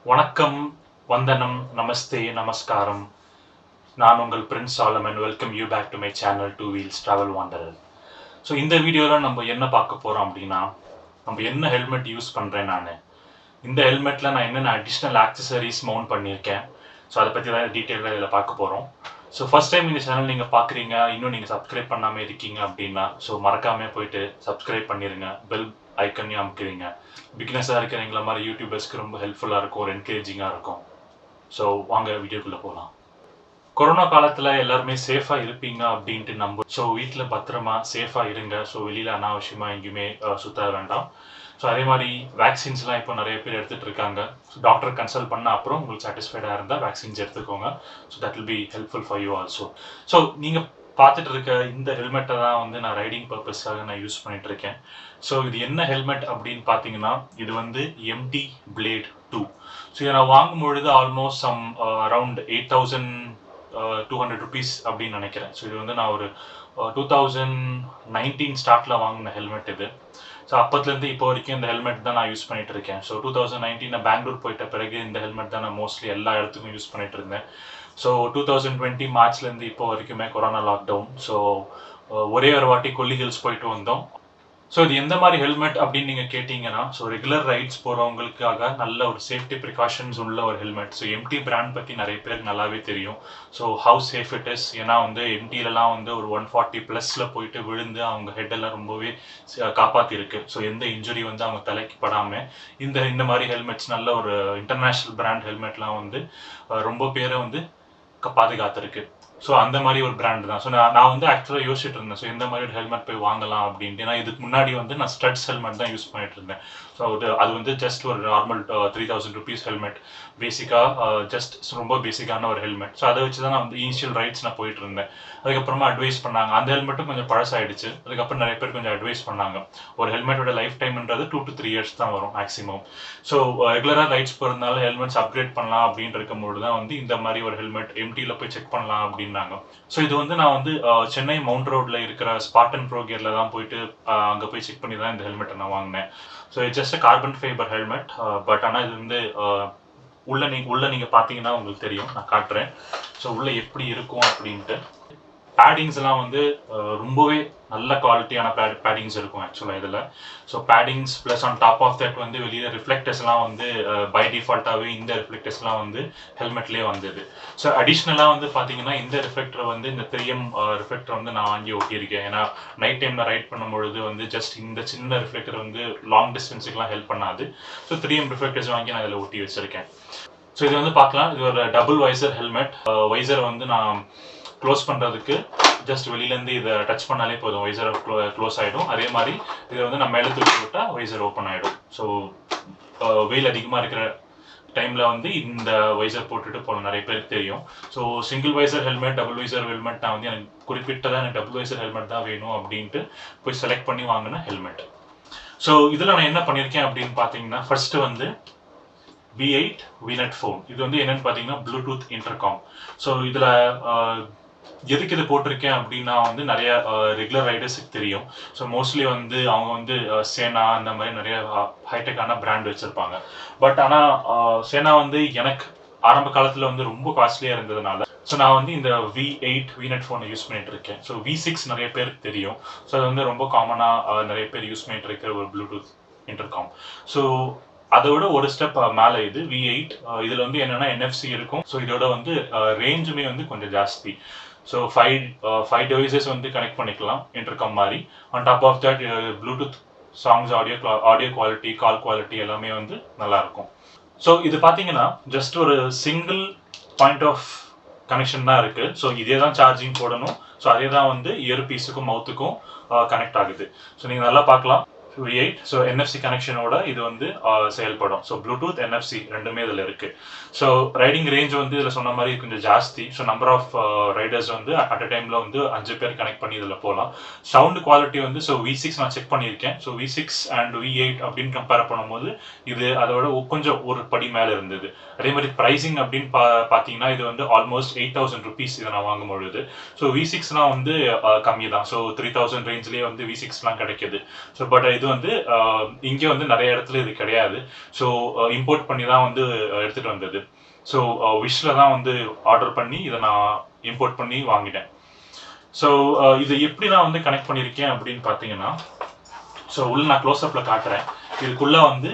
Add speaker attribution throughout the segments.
Speaker 1: வணக்கம், வந்தனம், நமஸ்தே, நமஸ்காரம். நான் உங்கள் Prince Solomon. Welcome you back to my channel two wheels travel wanderer. So இந்த வீடியோவில் நம்ம என்ன பார்க்க போகிறோம் அப்படின்னா, நம்ம என்ன ஹெல்மெட் யூஸ் பண்ணுறேன் நான். இந்த ஹெல்மெட்டில் நான் என்னென்ன அடிஷ்னல் ஆக்சசரிஸ் மவுண்ட் பண்ணியிருக்கேன். ஸோ அதை பற்றி தான் டீட்டெயிலாக இதில் பார்க்க போகிறோம். ஸோ ஃபஸ்ட் டைம் இந்த சேனல் நீங்கள் பார்க்குறீங்க, இன்னும் நீங்கள் சப்ஸ்கிரைப் பண்ணாமல் இருக்கீங்க அப்படின்னா ஸோ மறக்காமல் போயிட்டு சப்ஸ்கிரைப் பண்ணிடுங்க. பெல் ஐக்கனையும் அமுக்கிறீங்க. பிகினஸாக இருக்கிறவங்கள மாதிரி யூடியூபர்ஸ்க்கு ரொம்ப ஹெல்ப்ஃபுல்லாக இருக்கும், ஒரு என்கரேஜிங்காக இருக்கும். ஸோ வாங்க வீடியோக்குள்ளே போகலாம். கொரோனா காலத்தில் எல்லாருமே சேஃபாக இருப்பீங்க அப்படின்ட்டு நம்ப. ஸோ வீட்டில் பத்திரமா சேஃபாக இருங்க. ஸோ வெளியில் அனாவசியமாக எங்கேயுமே சுற்ற வேண்டாம். ஸோ அதே மாதிரி வேக்சின்ஸ்லாம் இப்போ நிறைய பேர் எடுத்துகிட்டு இருக்காங்க. ஸோ டாக்டர் கன்சல்ட் பண்ண அப்புறம் உங்களுக்கு சாட்டிஸ்ஃபைடாக இருந்தால் வேக்சின்ஸ் எடுத்துக்கோங்க. So that will be helpful for you also. So நீங்கள் பார்த்துட்டு இருக்க இந்த ஹெல்மெட்டை தான் வந்து நான் ரைடிங் பர்பஸ்க்காக நான் யூஸ் பண்ணிட்டு இருக்கேன். ஸோ இது என்ன ஹெல்மெட் அப்படின்னு பார்த்தீங்கன்னா, இது வந்து எம்டி பிளேட் 2. ஸோ இதை நான் வாங்கும் பொழுது ஆல்மோஸ்ட் அரவுண்ட் 8,200 ருபீஸ் அப்படின்னு நினைக்கிறேன். ஸோ இது வந்து நான் ஒரு 2019 ஸ்டார்ட்டில் வாங்கின ஹெல்மெட் இது. ஸோ அப்போத்துலேருந்து இப்போ வரைக்கும் இந்த ஹெல்மெட் தான் நான் யூஸ் பண்ணிட்டு இருக்கேன். ஸோ 2019 நான் பெங்களூர் போயிட்ட பிறகு இந்த ஹெல்மெட் தான் நான் மோஸ்ட்லி எல்லா இடத்துக்கும் யூஸ் பண்ணிட்டு இருந்தேன். ஸோ 2020 மார்ச்லேருந்து இப்போ வரைக்குமே கொரோனா லாக்டவுன். ஸோ ஒரே ஒரு வாட்டி கொல்லி ஹில்ஸ் போயிட்டு வந்தோம். ஸோ இது எந்த மாதிரி ஹெல்மெட் அப்படின்னு நீங்கள் கேட்டிங்கன்னா, ஸோ ரெகுலர் ரைட்ஸ் போகிறவங்களுக்காக நல்ல ஒரு சேஃப்டி ப்ரிகாஷன்ஸ் உள்ள ஒரு ஹெல்மெட். ஸோ எம்டி பிராண்ட் பற்றி நிறைய பேருக்கு நல்லாவே தெரியும். So how safe it is. ஏன்னா வந்து எம்டிலலாம் வந்து ஒரு 140+ போயிட்டு விழுந்து அவங்க ஹெட்டெல்லாம் ரொம்பவே காப்பாற்றிருக்கு. ஸோ எந்த இன்ஜுரி வந்து அவங்க தலைக்கு படாமல் இந்த மாதிரி ஹெல்மெட்ஸ் நல்ல ஒரு இன்டர்நேஷ்னல் பிராண்ட் ஹெல்மெட்லாம் வந்து ரொம்ப பேரை வந்து பாதுகாத்திருக்கு. ஸோ அந்த மாதிரி ஒரு பிராண்ட் தான். ஸோ நான் வந்து ஆக்சுவலாக யோசிச்சுட்டு இருந்தேன், ஸோ எந்த மாதிரி ஒரு ஹெல்மெட் போய் வாங்கலாம் அப்படின்ட்டு. நான் இதுக்கு முன்னாடி வந்து நான் ஸ்டட்ஸ் ஹெல்மெட் தான் யூஸ் பண்ணிட்டு இருந்தேன். ஸோ அது வந்து ஜஸ்ட் ஒரு நார்மல் 3,000 ருபீஸ் ஹெல்மெட். பேசிக்காக ஜஸ்ட் ரொம்ப பேசிக்கான ஒரு ஹெல்மெட். ஸோ அதை வச்சு தான் நான் வந்து இனிஷியல் ரைட்ஸ் நான் போயிட்டு இருந்தேன். அதுக்கப்புறமா அட்வைஸ் பண்ணாங்க. அந்த ஹெல்மெட்டும் கொஞ்சம் பழசாயிடுச்சு. அதுக்கப்புறம் நிறைய பேர் கொஞ்சம் அட்வைஸ் பண்ணாங்க, ஒரு ஹெல்மெட்டோட லைஃப் டைம்ன்றது 2 to 3 இயர்ஸ் தான் வரும் மேக்ஸிமம். ஸோ ரெகுலராக ரைட்ஸ் போகிறதுனால ஹெல்மெட்ஸ் அப்கிரேட் பண்ணலாம் அப்படின்னு இருக்கும்போது தான் வந்து இந்த மாதிரி ஒரு ஹெல்மெட் எம்டியில் போய் செக் பண்ணலாம் அப்படின்னாங்க. ஸோ இது வந்து நான் வந்து சென்னை மவுண்ட் ரோடில் இருக்கிற ஸ்பாட்டன் ப்ரோ கியரில் தான் போயிட்டு அங்கே போய் செக் பண்ணி தான் இந்த ஹெல்மெட்டை நான் வாங்கினேன். ஸோ இது just carbon fibre helmet. But ஆனால் இது வந்து உள்ள நீங்கள் பார்த்தீங்கன்னா உங்களுக்கு தெரியும், நான் காட்டுறேன். ஸோ உள்ள எப்படி இருக்கும் அப்படின்ட்டு. பேடிங்ஸ் எல்லாம் வந்து ரொம்பவே நல்ல குவாலிட்டியான பேடிங்ஸ் இருக்கும் ஆக்சுவலாக இதில். So paddings plus on top of that வந்து வெளியில் ரிஃப்ளெக்டர்ஸ்லாம் வந்து பை டிஃபால்ட்டாகவே இந்த ரிஃப்ளெக்டர்ஸ்லாம் வந்து ஹெல்மெட்லேயே வந்தது. ஸோ அடிஷ்னலாக வந்து பார்த்தீங்கன்னா இந்த ரிஃப்ளெக்டர் வந்து இந்த 3M ரிஃப்ளெக்டர் வந்து நான் வாங்கி ஒட்டியிருக்கேன். ஏன்னா நைட் டைமில் ரைட் பண்ணும்பொழுது வந்து ஜஸ்ட் இந்த சின்ன ரிஃப்ளெக்டர் வந்து லாங் டிஸ்டன்ஸுக்குலாம் ஹெல்ப் பண்ணாது. ஸோ 3M ரிஃப்ளெக்டர்ஸ் வாங்கி நான் இதில் ஒட்டி வச்சுருக்கேன். ஸோ இது வந்து பார்க்கலாம், இது ஒரு டபுள் வைசர் ஹெல்மெட். வைசரை வந்து நான் க்ளோஸ் பண்ணுறதுக்கு ஜஸ்ட் வெளியிலேருந்து இதை டச் பண்ணாலே போதும், வைசர் க்ளோஸ் ஆகிடும். அதே மாதிரி இதை வந்து நம்ம மேலே தூக்கி விட்டால் வைசர் ஓப்பன் ஆகிடும். ஸோ வெயில் அதிகமாக இருக்கிற டைமில் வந்து இந்த வைசர் போட்டுட்டு போகலாம், நிறைய பேருக்கு தெரியும். So single visor helmet, double visor helmet நான் வந்து எனக்கு குறிப்பிட்டதான் எனக்கு டபுள் வைசர் ஹெல்மெட் தான் வேணும் அப்படின்ட்டு போய் செலக்ட் பண்ணி வாங்கின ஹெல்மெட். ஸோ இதில் நான் என்ன பண்ணியிருக்கேன் அப்படின்னு பார்த்தீங்கன்னா, ஃபர்ஸ்ட்டு வந்து V8 Vnetphone. இது வந்து என்னன்னு பார்த்தீங்கன்னா ப்ளூடூத் இன்டர்காம். ஸோ இதில் எதுக்கு இது போட்டிருக்கேன் அப்படின்னா வந்து நிறைய ரெகுலர் ரைடர்ஸுக்கு தெரியும். ஸோ மோஸ்ட்லி வந்து அவங்க வந்து சேனா அந்த மாதிரி நிறைய ஹைடெக்கான பிராண்ட் வச்சுருப்பாங்க. பட் ஆனால் சேனா வந்து எனக்கு ஆரம்ப காலத்தில் வந்து ரொம்ப காஸ்ட்லியாக இருந்ததுனால ஸோ நான் வந்து இந்த V8 Vnetphone யூஸ் பண்ணிட்டு இருக்கேன். ஸோ V6 நிறைய பேருக்கு தெரியும். ஸோ அது வந்து ரொம்ப காமனாக நிறைய பேர் யூஸ் பண்ணிட்டு இருக்கிற ஒரு ப்ளூடூத் இன்டர்காம். ஸோ அதோட ஒரு ஸ்டெப் மேலே இது V8. இதில் வந்து என்னென்னா NFC இருக்கும். ஸோ இதோட வந்து ரேஞ்சுமே வந்து கொஞ்சம் ஜாஸ்தி. ஸோ 5 டிவைசஸ் வந்து கனெக்ட் பண்ணிக்கலாம் இன்டர்காம் மாதிரி. On top of that Bluetooth songs, audio quality, call quality எல்லாமே வந்து நல்லாயிருக்கும். ஸோ இது பார்த்தீங்கன்னா ஜஸ்ட் ஒரு சிங்கிள் பாயிண்ட் ஆஃப் கனெக்ஷன் தான் இருக்குது. ஸோ இதே தான் சார்ஜிங் போடணும். ஸோ அதே தான் வந்து இயர் பீஸுக்கும் மவுத்துக்கும் கனெக்ட் ஆகுது. ஸோ நீங்கள் நல்லா பார்க்கலாம் V8. ஸோ NFC கனெக்ஷனோட இது வந்து செயல்படும். ஸோ ப்ளூடூத் NFC ரெண்டுமே இதில் இருக்குது. ஸோ ரைடிங் ரேஞ்ச் வந்து இதில் சொன்ன மாதிரி கொஞ்சம் ஜாஸ்தி. ஸோ நம்பர் ஆஃப் ரைடர்ஸ் வந்து அட் அ டைமில் வந்து 5 பேர் கனெக்ட் பண்ணி இதில் போகலாம். சவுண்ட் குவாலிட்டி வந்து ஸோ V6 நான் செக் பண்ணியிருக்கேன். ஸோ V6 அண்ட் V8 அப்படின்னு கம்பேர் பண்ணும்போது இது அதோட கொஞ்சம் ஒரு படி மேலே இருந்தது. அதே மாதிரி ப்ரைஸிங் அப்படின்னு பார்த்தீங்கன்னா இது வந்து ஆல்மோஸ்ட் 8,000 ருபீஸ் இதை நான் வாங்கும் பொழுது. ஸோ V6லாம் வந்து கம்மி தான். ஸோ 3,000 ரேஞ்ச்லேயே வந்து V6லாம் கிடைக்கிது. ஸோ பட் இது வந்து இங்கே வந்து நிறைய இடத்துல இது கிடையாது. ஸோ இம்போர்ட் பண்ணி தான் வந்து எடுத்துகிட்டு வந்தது. ஸோ விஷில் தான் வந்து ஆர்டர் பண்ணி இதை நான் இம்போர்ட் பண்ணி வாங்கிட்டேன். ஸோ இதை எப்படி நான் வந்து கனெக்ட் பண்ணியிருக்கேன் அப்படின்னு பார்த்தீங்கன்னா, ஸோ உள்ள நான் க்ளோஸ்அப்பில் காட்டுறேன். இதுக்குள்ளே வந்து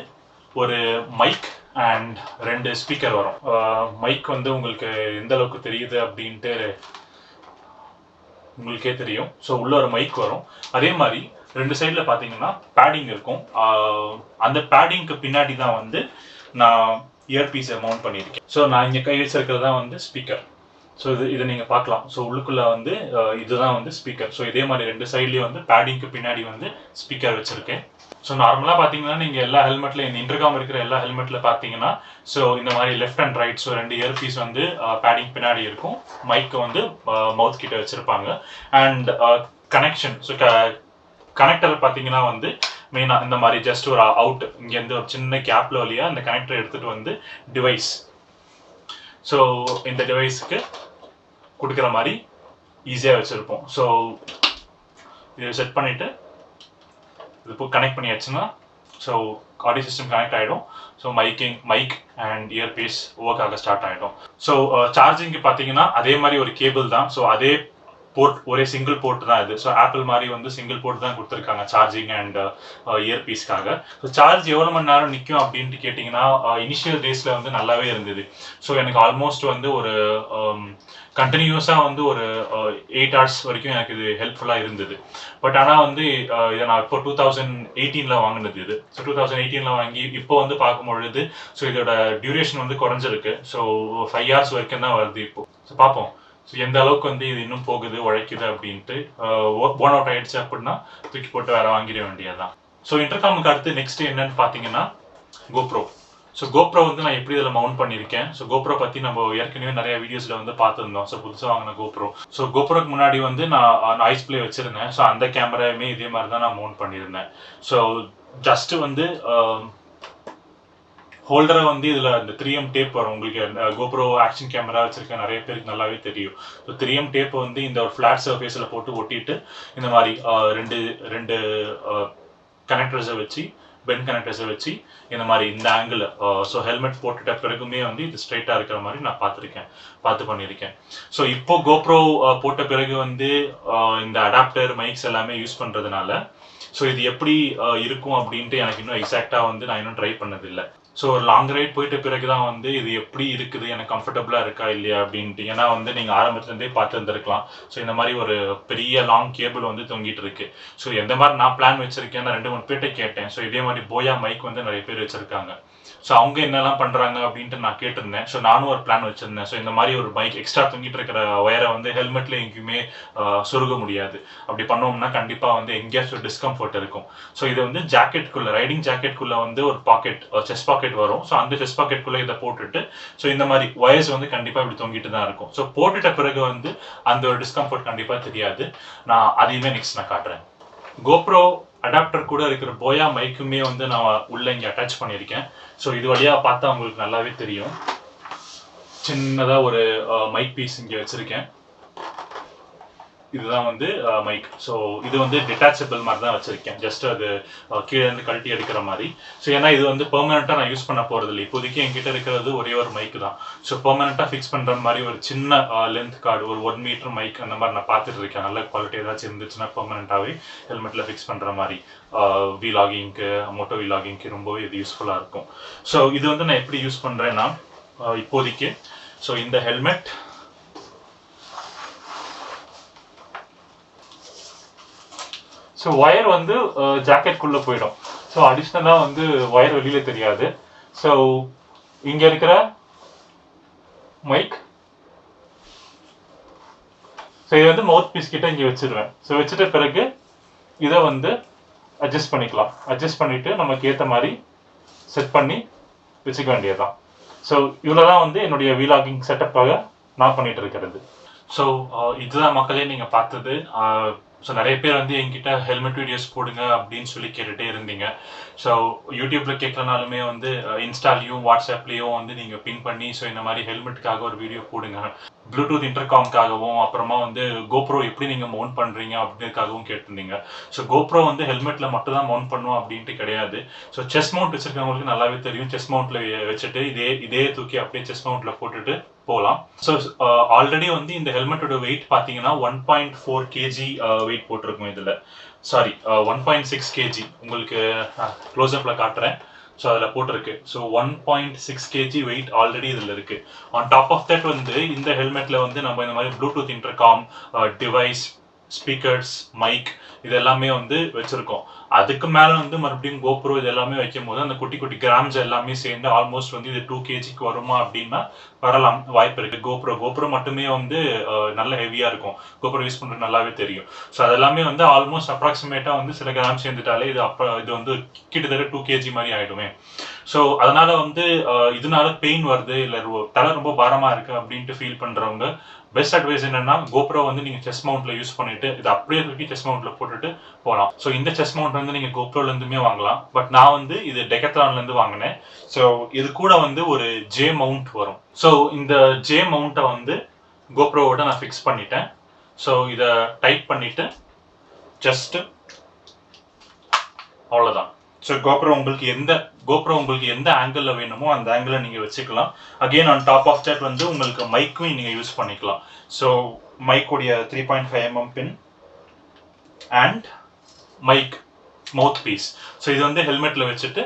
Speaker 1: ஒரு மைக் அண்ட் 2 ஸ்பீக்கர் வரும். மைக் வந்து உங்களுக்கு எந்த அளவுக்கு தெரியுது அப்படின்ட்டு உங்களுக்கே தெரியும். ஸோ உள்ள ஒரு மைக் வரும். அதே மாதிரி 2 சைடில் பார்த்தீங்கன்னா பேடிங் இருக்கும். அந்த பேடிங்க்கு பின்னாடி தான் வந்து நான் இயர்பீஸை மவுண்ட் பண்ணியிருக்கேன். ஸோ நான் இங்கே கை வச்சிருக்கிறது தான் வந்து ஸ்பீக்கர். ஸோ இதை நீங்கள் பார்க்கலாம். ஸோ உள்ளுக்குள்ளே வந்து இதுதான் வந்து ஸ்பீக்கர். ஸோ இதே மாதிரி 2 சைட்லேயும் வந்து பேடிங்க்கு பின்னாடி வந்து ஸ்பீக்கர் வச்சுருக்கேன். ஸோ நார்மலாக பார்த்தீங்கன்னா நீங்கள் எல்லா ஹெல்மெட்டில் இந்த இன்டர்காம் இருக்கிற எல்லா ஹெல்மெட்டில் பார்த்தீங்கன்னா ஸோ இந்த மாதிரி left and right so 2 earpiece வந்து பேடிங் பின்னாடி இருக்கும். மைக்கை வந்து மவுத் கிட்ட வச்சுருப்பாங்க. அண்ட் கனெக்ஷன் ஸோ கனெக்டர் பார்த்தீங்கன்னா வந்து மெயினாக இந்த மாதிரி ஜஸ்ட் ஒரு அவுட் இங்கேருந்து ஒரு சின்ன கேப்பில் வழியாக அந்த கனெக்டரை எடுத்துகிட்டு வந்து டிவைஸ், ஸோ இந்த டிவைஸுக்கு கொடுக்குற மாதிரி ஈஸியாக வச்சுருப்போம். ஸோ இதை செட் பண்ணிவிட்டு இது இப்போ கனெக்ட் பண்ணியாச்சுன்னா ஸோ ஆடியோ சிஸ்டம் கனெக்ட் ஆகிடும். So mic and earpiece work ஆக ஸ்டார்ட் ஆகிடும். ஸோ சார்ஜிங்க்கு பார்த்தீங்கன்னா அதே மாதிரி ஒரு கேபிள் தான். ஸோ அதே போர்ட், ஒரே சிங்கிள் போர்ட் தான் இது. ஸோ ஆப்பிள் மாதிரி வந்து சிங்கிள் போர்ட் தான் கொடுத்துருக்காங்க சார்ஜிங் அண்ட் இயர்பீஸ்க்காக. ஸோ சார்ஜ் எவ்வளோ மணி நேரம் நிற்கும் அப்படின்ட்டு கேட்டிங்கன்னா இனிஷியல் டேஸில் வந்து நல்லாவே இருந்தது. ஸோ எனக்கு ஆல்மோஸ்ட் வந்து ஒரு கண்டினியூஸாக வந்து ஒரு 8 hours வரைக்கும் எனக்கு இது ஹெல்ப்ஃபுல்லாக இருந்தது. பட் ஆனால் வந்து இதை நான் இப்போ 2018 வாங்கினது இது. ஸோ 2018 வாங்கி இப்போ வந்து பார்க்கும்பொழுது ஸோ இதோட டியூரேஷன் வந்து குறைஞ்சிருக்கு. ஸோ 5 hours வரைக்கும் தான் வருது இப்போ. ஸோ பார்ப்போம் ஸோ எந்த அளவுக்கு வந்து இது இன்னும் போகுது உழைக்குது அப்படின்ட்டு. போன் அவுட் ஆகிடுச்சு அப்படின்னா தூக்கி போட்டு வேறு வாங்கிட வேண்டியதுதான். ஸோ இன்டர்காமுக்கு அடுத்து நெக்ஸ்ட் என்னன்னு பார்த்தீங்கன்னா GoPro. ஸோ GoPro வந்து நான் எப்படி இதில் மவுண்ட் பண்ணியிருக்கேன். ஸோ GoPro பற்றி நம்ம ஏற்கனவே நிறைய வீடியோஸில் வந்து பார்த்துருந்தோம். ஸோ புதுசாக வாங்கின GoPro. ஸோ GoProக்கு முன்னாடி வந்து நான் நாய்ஸ் ப்ளே வச்சுருந்தேன். ஸோ அந்த கேமராவுமே இதே மாதிரி தான் நான் மவுண்ட் பண்ணியிருந்தேன். ஸோ ஜஸ்ட்டு வந்து ஹோல்டரை வந்து இதில் இந்த 3M டேப் வரும். உங்களுக்கு GoPro ஆக்ஷன் கேமரா வச்சிருக்க நிறைய பேருக்கு நல்லாவே தெரியும். ஸோ 3M டேப் வந்து இந்த ஒரு ஃப்ளாட் சர்ஃபேஸில் போட்டு ஒட்டிட்டு இந்த மாதிரி ரெண்டு கனெக்டர்ஸை வச்சு பென் கனெக்டர்ஸை வச்சு இந்த மாதிரி இந்த ஆங்கிள் ஸோ ஹெல்மெட் போட்டுட்ட பிறகுமே வந்து இது ஸ்ட்ரைட்டாக இருக்கிற மாதிரி நான் பார்த்து பண்ணியிருக்கேன். ஸோ இப்போ GoPro போட்ட பிறகு வந்து இந்த அடாப்டர் மைக்ஸ் எல்லாமே யூஸ் பண்ணுறதுனால ஸோ இது எப்படி இருக்கும் அப்படின்ட்டு எனக்கு இன்னும் எக்ஸாக்டாக வந்து நான் இன்னும் ட்ரை பண்ணதில்லை. ஸோ ஒரு லாங் ரைட் போயிட்ட பிறகு தான் வந்து இது எப்படி இருக்குது, எனக்கு கம்ஃபர்டபுளாக இருக்கா இல்லையா அப்படின்ட்டு. ஏன்னா வந்து நீங்கள் ஆரம்பத்துலேருந்தே பார்த்து இருந்திருக்கலாம். ஸோ இந்த மாதிரி ஒரு பெரிய லாங் கேபிள் வந்து தொங்கிட்டு இருக்கு. ஸோ எந்த மாதிரி நான் பிளான் வச்சிருக்கேன், நான் 2-3 பேர்ட்ட கேட்டேன். ஸோ இதே மாதிரி போயா மைக் வந்து நிறைய பேர் வச்சிருக்காங்க. ஸோ அவங்க என்னெல்லாம் பண்ணுறாங்க அப்படின்ட்டு நான் கேட்டிருந்தேன். ஸோ நானும் ஒரு பிளான் வச்சுருந்தேன். ஸோ இந்த மாதிரி ஒரு பைக் எக்ஸ்ட்ரா தொங்கிட்டு இருக்கிற ஒயரை வந்து ஹெல்மெட்டில் எங்கேயுமே சொருக முடியாது. அப்படி பண்ணோம்னா கண்டிப்பாக வந்து எங்கேயாச்சும் டிஸ்கம்ஃபர்ட் இருக்கும். ஸோ இது வந்து ஜாக்கெட்டுக்குள்ளே, ரைடிங் ஜாக்கெட்டுக்குள்ளே வந்து ஒரு பாக்கெட், செஸ்ட் பாக்கெட் வரும். ஸோ அந்த செஸ்ட் பாக்கெட்டுக்குள்ளே இதை போட்டுட்டு ஸோ இந்த மாதிரி ஒயர்ஸ் வந்து கண்டிப்பாக இப்படி தொங்கிட்டு தான் இருக்கும். ஸோ போட்டுட்ட பிறகு வந்து அந்த ஒரு டிஸ்கம்ஃபர்ட் கண்டிப்பாக தெரியாது. நான் அதையுமே நெக்ஸ்ட் நான் காட்டுறேன். GoPro அடாப்டர் கூட இருக்கிற போயா மைக்குமே வந்து நான் உள்ள இங்கே அட்டாச் பண்ணியிருக்கேன். ஸோ இது வழியாக பார்த்தா உங்களுக்கு நல்லாவே தெரியும். சின்னதாக ஒரு மைக் பீஸ் இங்கே வச்சுருக்கேன். இதுதான் வந்து மைக். ஸோ இது வந்து டிட்டாச்சபிள் மாதிரி தான் வச்சுருக்கேன். ஜஸ்ட் அது கீழேருந்து கழட்டி எடுக்கிற மாதிரி. ஸோ ஏன்னா இது வந்து பெர்மனெண்ட்டாக நான் யூஸ் பண்ண போகிறது இல்லை. இப்போதைக்கு என்கிட்ட இருக்கிறது ஒரே ஒரு மைக் தான். ஸோ பெர்மனெண்ட்டாக ஃபிக்ஸ் பண்ணுற மாதிரி ஒரு சின்ன லென்த் கார்டு, ஒரு 1 meter மைக் அந்த மாதிரி நான் பார்த்துட்டு இருக்கேன். நல்ல குவாலிட்டி ஏதாச்சும் இருந்துச்சுன்னா பெர்மனெண்ட்டாகவே ஹெல்மெட்டில் ஃபிக்ஸ் பண்ணுற மாதிரி விலாகிங்க்கு, மோட்டோ விலாகிங்க்கு ரொம்பவே இது யூஸ்ஃபுல்லாக இருக்கும். ஸோ இது வந்து நான் எப்படி யூஸ் பண்ணுறேன்னா இப்போதைக்கு ஸோ இந்த ஹெல்மெட் ஸோ ஒயர் வந்து ஜாக்கெட்குள்ளே போயிடும். ஸோ அடிஷ்னலாக வந்து ஒயர் வெளியில் தெரியாது. ஸோ இங்கே இருக்கிற மைக் ஸோ இது வந்து மவுத் பீஸ் கிட்ட இங்கே வச்சிருவேன். ஸோ வச்சுட்ட பிறகு இதை வந்து அட்ஜஸ்ட் பண்ணிக்கலாம். அட்ஜஸ்ட் பண்ணிவிட்டு நமக்கு ஏற்ற மாதிரி செட் பண்ணி வச்சுக்க வேண்டியதுதான். ஸோ இவ்வளோ தான் வந்து என்னுடைய வீலாகிங் செட்டப்பாக நான் பண்ணிட்டு இருக்கிறது. ஸோ இதுதான் மக்களே நீங்கள் பார்த்தது. ஸோ நிறைய பேர் வந்து என்கிட்ட ஹெல்மெட் வீடியோஸ் போடுங்க அப்படின்னு சொல்லி கேட்டுகிட்டே இருந்தீங்க. ஸோ யூடியூப்பில் கேட்கலனாலுமே வந்து இன்ஸ்டாலையும் வாட்ஸ்அப்லேயும் வந்து நீங்கள் பின் பண்ணி ஸோ இந்த மாதிரி ஹெல்மெட்டுக்காக ஒரு வீடியோ போடுங்க. ப்ளூடூத் இன்டர்காம்காகவும் அப்புறமா வந்து GoPro எப்படி நீங்கள் மவுண்ட் பண்ணுறீங்க அப்படின்றதுக்காகவும் கேட்டிருந்தீங்க. ஸோ GoPro வந்து ஹெல்மெட்டில் மட்டும் தான் மவுண்ட் பண்ணுவோம் அப்படின்ட்டு கிடையாது. ஸோ செஸ்ட் மவுண்ட் வச்சிருக்கவங்களுக்கு நல்லாவே தெரியும். செஸ்ட் மவுண்ட்டில் வச்சுட்டு இதே தூக்கி அப்படியே செஸ்ட் மவுண்ட்டில் போட்டுட்டு போகலாம். ஸோ ஆல்ரெடி வந்து இந்த ஹெல்மெட்டோட வெயிட் பார்த்தீங்கன்னா 1.4 kg வெயிட் போட்டிருக்கும் இதில். Sorry 1.6 kg. உங்களுக்கு க்ளோஸ்அப்பில் காட்டுறேன். ஸோ அதில் போட்டிருக்கு. ஸோ 1.6 kg வெயிட் ஆல்ரெடி இதில் இருக்குது. ஆன் டாப் ஆஃப் தட் வந்து இந்த ஹெல்மெட்டில் வந்து நம்ம இந்த மாதிரி Bluetooth intercom device, speakers, mic இது எல்லாமே வந்து வச்சுருக்கோம். அதுக்கு மேலே வந்து மறுபடியும் GoPro இது எல்லாமே வைக்கும் போது அந்த குட்டி குட்டி கிராம்ஸ் எல்லாமே சேர்ந்து ஆல்மோஸ்ட் வந்து இது 2 kgக்கு வருமா அப்படின்னா வரலாம், வாய்ப்பு இருக்குது. GoPro மட்டுமே வந்து நல்ல ஹெவியாக இருக்கும். GoPro யூஸ் பண்ணுறது நல்லாவே தெரியும். ஸோ அதெல்லாமே வந்து ஆல்மோஸ்ட் அப்ராக்சிமேட்டாக வந்து சில கிராம் சேர்ந்துட்டாலே இது வந்து கிட்டத்தட்ட 2 kg மாதிரி ஆகிடுமே. ஸோ அதனால வந்து இதனால பெயின் வருது இல்லை தலை ரொம்ப பாரமாக இருக்குது அப்படின்ட்டு ஃபீல் பண்ணுறவங்க பெஸ்ட் அட்வைஸ் என்னன்னா GoPro வந்து நீங்கள் செஸ்ட் மவுண்ட்ல யூஸ் பண்ணிட்டு இது அப்படியே தூக்கி செஸ்ட் மவுண்ட்ல போட்டுட்டு போகலாம். ஸோ இந்த செஸ்ட் மவுண்ட் வந்து நீங்கள் GoProல இருந்துமே வாங்கலாம். பட் நான் வந்து இது டெக்கத்லான்ல இருந்து வாங்கினேன். ஸோ இது கூட வந்து ஒரு J மவுண்ட் வரும். ஸோ இந்த J மவுண்ட்டை வந்து GoProவோட நான் ஃபிக்ஸ் பண்ணிட்டேன். ஸோ இதை டைட் பண்ணிட்டு ஜஸ்ட் அவ்வளோதான். ஸோ GoPro உங்களுக்கு எந்த ஆங்கிள் வேணுமோ அந்த ஆங்கிள் நீங்கள் வச்சுக்கலாம். Again on top of that வந்து உங்களுக்கு மைக்கும் நீங்கள் யூஸ் பண்ணிக்கலாம். ஸோ மைக்குடைய 3.5 mm pin and mic mouthpiece. So இது வந்து ஹெல்மெட்டில் வச்சுட்டு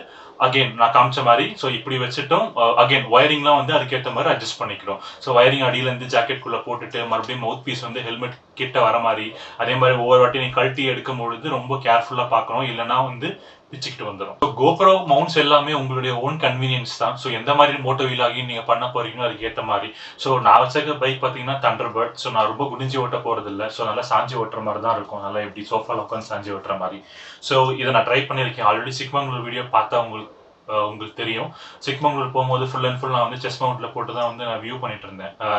Speaker 1: அகெயின் நான் காமிச்ச மாதிரி ஸோ இப்படி வச்சுட்டோம். அகெயின் ஒயரிங்லாம் வந்து அதுக்கேற்ற மாதிரி அட்ஜஸ்ட் பண்ணிக்கிறோம். ஸோ ஒயரிங் அடியிலேருந்து ஜாக்கெட்குள்ளே போட்டுட்டு மறுபடியும் மவுத் பீஸ் வந்து ஹெல்மெட் கிட்ட வர மாதிரி, அதே மாதிரி ஒவ்வொரு வாட்டி நீ கழட்டி எடுக்கும் பொழுது ரொம்ப கேர்ஃபுல்லாக பார்க்கணும், இல்லைனா வந்து பிச்சுக்கிட்டு வந்துடும். ஸோ GoPro மவுண்ட்ஸ் எல்லாமே உங்களுடைய ஓன் கன்வீனியன்ஸ் தான். ஸோ எந்த மாதிரி மோட்டோ வீலாகி நீங்கள் பண்ண போறீங்களோ அதுக்கு ஏற்ற மாதிரி. ஸோ நான் வச்சிருக்க பைக் பார்த்தீங்கன்னா தண்டர்பர்ட். ஸோ நான் ரொம்ப குனிஞ்சு ஓட்ட போகிறது இல்லை. ஸோ நல்லா சாஞ்சி ஓட்டுற மாதிரி தான் இருக்கும். நல்லா எப்படி சோஃபாவில் உட்காந்து சாஞ்சி ஓட்டுற மாதிரி. ஸோ இதை நான் ட்ரை பண்ணியிருக்கேன். ஆல்ரெடி சிக்மங்களூர் வீடியோ பார்த்தா உங்களுக்கு தெரியும். சிக்மங்களூர் போகும்போது ஃபுல் அண்ட் ஃபுல் நான் வந்து செஸ்ட் மவுண்ட்டில் போட்டு தான் வந்து நான்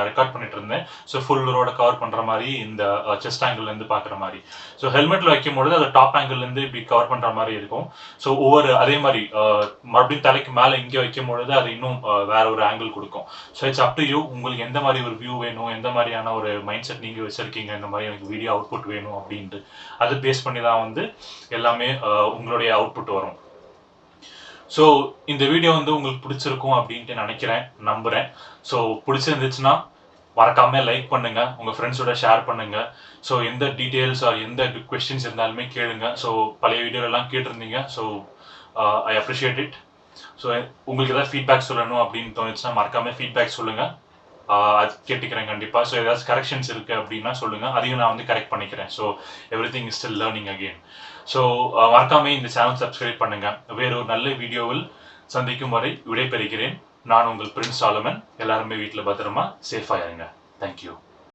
Speaker 1: ரெக்கார்ட் பண்ணிட்டு இருந்தேன். ஸோ ஃபுல் ரோட கவர் பண்ணுற மாதிரி இந்த செஸ்ட் ஆங்கிள்லேருந்து பார்க்குற மாதிரி. ஸோ ஹெல்மெட்டில் வைக்கும்பொழுது அது டாப் ஆங்கிள்லேருந்து இப்படி கவர் பண்ணுற மாதிரி இருக்கும். ஸோ அதே மாதிரி மறுபடியும் தலைக்கு மேலே இங்கே வைக்கும் பொழுது அது இன்னும் வேற ஒரு ஆங்கிள் கொடுக்கும். So it's up to you. உங்களுக்கு எந்த மாதிரி ஒரு வியூ வேணும், எந்த மாதிரியான ஒரு மைண்ட் செட் நீங்கள் வச்சிருக்கீங்க, இந்த மாதிரி எனக்கு வீடியோ அவுட்புட் வேணும் அப்படின்ட்டு அது பேஸ் பண்ணி தான் வந்து எல்லாமே உங்களுடைய அவுட்புட் வரும். ஸோ இந்த வீடியோ வந்து உங்களுக்கு பிடிச்சிருக்கும் அப்படின்ட்டு நம்புகிறேன். ஸோ பிடிச்சிருந்துச்சுன்னா மறக்காமல் லைக் பண்ணுங்கள், உங்கள் ஃப்ரெண்ட்ஸோட ஷேர் பண்ணுங்கள். ஸோ எந்த டீட்டெயில்ஸ் எந்த கொஸ்டின்ஸ் இருந்தாலுமே கேளுங்க. ஸோ பழைய வீடியோலாம் கேட்டிருந்தீங்க. So I appreciate it. So உங்களுக்கு ஏதாவது ஃபீட்பேக் சொல்லணும் அப்படின்னு தோணுச்சுன்னா மறக்காமல் ஃபீட்பேக் சொல்லுங்கள். அது கேட்டுக்கிறேன் கண்டிப்பாக. ஸோ ஏதாச்சும் கரெக்ஷன்ஸ் இருக்குது அப்படின்னா சொல்லுங்கள், அதையும் நான் வந்து கரெக்ட் பண்ணிக்கிறேன். So everything is still learning again. So மறக்காமல் இந்த சேனல் சப்ஸ்கிரைப் பண்ணுங்கள். வேறொரு நல்ல வீடியோவில் சந்திக்கும் வரை விடைபெறுகிறேன். நான் உங்கள் பிரின்ஸ் சாலமன். எல்லாருமே வீட்டில் பத்திரமா சேஃபாக இருங்க. தேங்க்யூ.